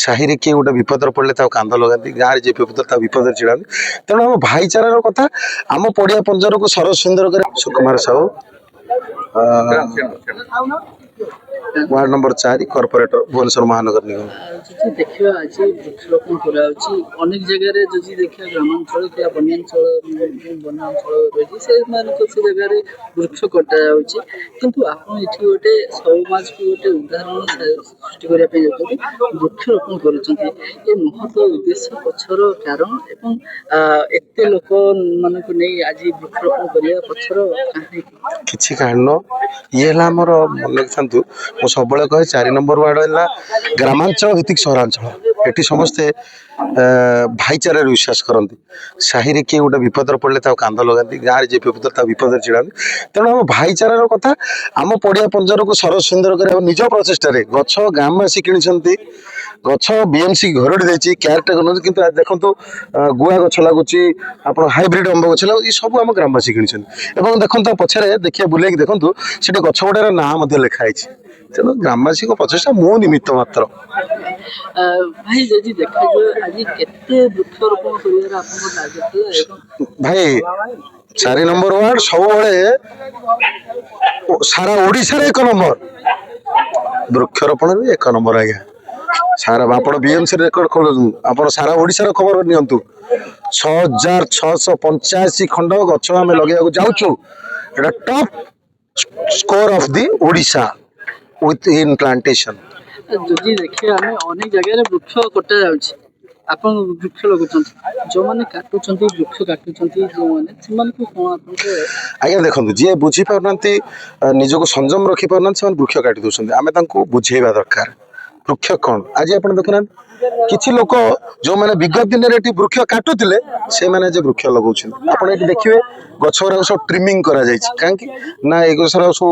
ସାହିରେ କିଏ ଗୋଟେ ବିପଦରେ ପଡ଼ିଲେ ତାକୁ କାନ୍ଦ ଲଗାନ୍ତି, ଗାଁରେ ଯିଏ ବିପଦ ବିପଦରେ ଛିଡ଼ାନ୍ତି। ତେଣୁ ଆମ ଭାଇଚାରାର କଥା ଆମ ପଡ଼ିଆ ପଞ୍ଜରକୁ ସରସ ସୁନ୍ଦର କରି Sukumar Sahu, ward number 4 corporator Bhubaneswar महानगर निगम। जी देखिए आज वृक्षरोपण कराउछि अनेक जगह रे जजी देखिए ग्रामांचल या वनांचल रही से मानक से जगह रे वृक्ष कटा जाउछि किंतु आपण एठी गोटे समाज को गोटे उदाहरण सृष्टि करिया पे जति वृक्षरोपण करूछन्ति ए महत्व उद्देश्य पछर कारण एवं एते लोक मानक नै आज वृक्षरोपण करिया पछर काहे किछि कारण ये हला हमर मन रखंतु मो सबले कहे 4 नंबर वार्ड है ग्रामांचल भित्तिक सहरांचल एटी समस्ते भाईचारे विश्वास करती साहिरे किए गोटे विपदर पड़े कांद लगाती गाँव जे विपद छिड़ाती तेणु आम भाईचारार कथा आम पड़िया पंजर को सरस सुंदर कर निज प्रचेषार गछ गाँववासी कि गछ बीएमसी घरटी देती केयारटेकर कि देखो गुआ गछ लगुच आप हाइब्रिड अंब गछ लगुच सब आम ग्रामवासी कि देखो पछे देखिए बुले देखो से गछ गुड़ार ना लिखाई तेणु ग्रामवासी को प्रचेषा मो निमित्त मात्र भाई जदि देखा आज केते वृक्षरोपण करियार आपन टार्गेट भाई 4 नंबर वार्ड सब सारा ओडिशा रे 1 नंबर वृक्षरोपण भी 1 नंबर आज्ञा सारा आप बीएमसी रेकर्ड खोल आप सारा ओडिशा रो खबर नियंतु 6685 खंड गछ आम लगे जाऊँ top score of the Odisha with in plantation जदि देखिए आम अनेक जगह वृक्ष कटा जाउछि आपन वृक्ष लगुछन्ति जो माने काटुछन्ति वृक्ष काटुछन्ति जो माने सिमान को कोन आपन आज्ञा देखंतु जे बुझी पारनांती निजको संयम रखी पारनांती से वृक्ष काटी दोछन्ति आमे तांको बुझेबा दरकार वृक्ष कौन आज आप देखना किसी लोक जो मैंने विगत दिन में वृक्ष काटुले से मैंने वृक्ष लगा आप देखिए गछरा सब ट्रिमिंग करा कहीं ना ये गछरा सब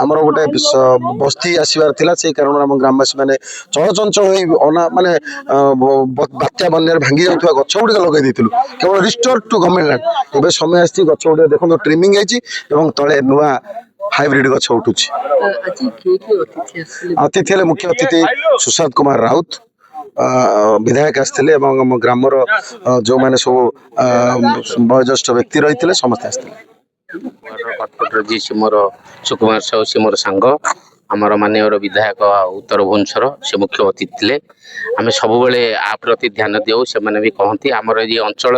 आमर गोटे बस्ती आसबार से कारण आम ग्रामवासी मैंने चलचंचल माने बात्या बन्या भांगी जाऊा गछ गुड़ लगे केवल रिस्टोर टू गवर्नमेंट लैंड एवं समय आसी गछ गुड़ देखो ट्रिमिंग होती तले नुआ हाइब्रिड गछ उठुची अतिथि मुख्य अतिथि सुशांत कुमार राउत विधायक आसते ग्रामर जो मैंने सब वयोज्येष्ठ व्यक्ति रही समस्त आसते जी से मोर सुकुमार साहू से मोर सांग आमर माननीय विधायक उत्तर भुवनेश्वर से मुख्य अतिथि थे आम सब आ प्रति ध्यान देऊ से भी कहती आमर ये अंचल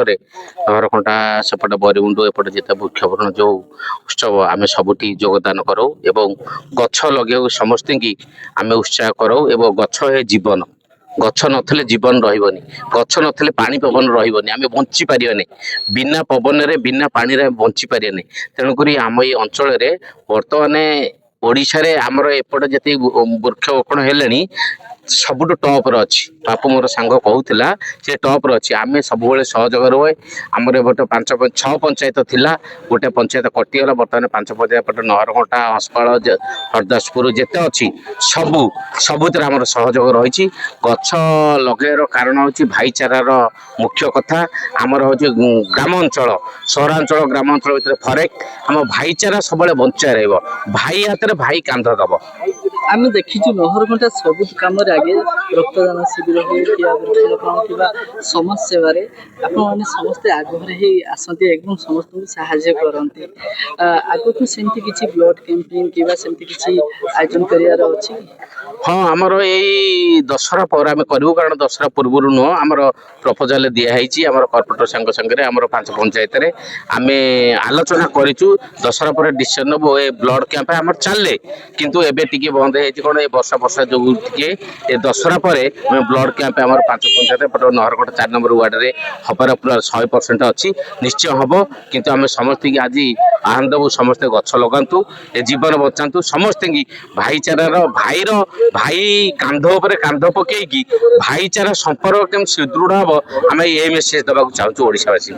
हरकंटा सेपटे बरीमुंडू एपटे जिते वृक्षरोपण जो उत्सव आम सबुठी योगदान करो एवं गछ लगे समस्त की आम उत्साह करो एवं गछ है जीवन गछ नथले जीवन रहिबनी गछ नथले पानी पवन रहिबनी आमे बंची पारिबानी बिना पवन रे बिना पानी रे बंची पारिबानी तेणुकरी आम ये अंचल रे वर्तमान ओडिशा रे आमर एपटे जति वृक्षरोपण हेलेनी सबुठ टॉप रे अछि बापू मोर सांग कहूला से टॉप रे अछि आमे सब सहयोग रहे आमर एपटे 5-6 पंचायत थिला गोटे पंचायत कटिगला बर्तमान 5 पंचायत पटे नहरकंटा हस्पाल हरदासपुर जेते अछि सबुत आमर सहयोग रही गछ लगेर कारण हूँ भाईचारार मुख्य कथा आमर हूँ ग्रामांचल सहरांचल ग्रामांचल भितर फरक आम भाईचारा सब बंचा रहा भाई हाथ में भाई कांध दब आम देखीचु नहरकंटा सब कम आगे रक्तदान शिविर हो समाज सेवार आपने समस्ते आगे ही आसती एकदम समस्त साहाय्य करते आगे सेमती किसी ब्लड कैंपेन कि किसी आयोजन करार अच्छी हाँ आमर यही दशहरा पर आम करूँ कारण दशहरा पूर्व नुह आमर प्रपोजाल दिखाई आमर कॉर्पोरेटर सांग संगे आमर 5 पंचायत आम आलोचना करूँ दशहरा पर डिसीजन नबू ए ब्लड कैंप आम चले किंतु एबे टिके बंद है कौन ये वर्षा जो टे दशहरा पर ब्लड कैंप आम 5 पंचायत पट नहरकंटा 4 नंबर वार्ड रे हबार पूरा 100% अच्छी निश्चय हम किंतु आम समस्त की आज आह्वान देवु समस्ते गछ लगातु ए जीवन बचातु समस्त की भाईचारार भाईर भाई कांध उपरे कांध पकईकी भाईचारा संपर्क केम सुदृढ़ हम आम ये मेसेज देवाक चाहूँ ओडिशावासी।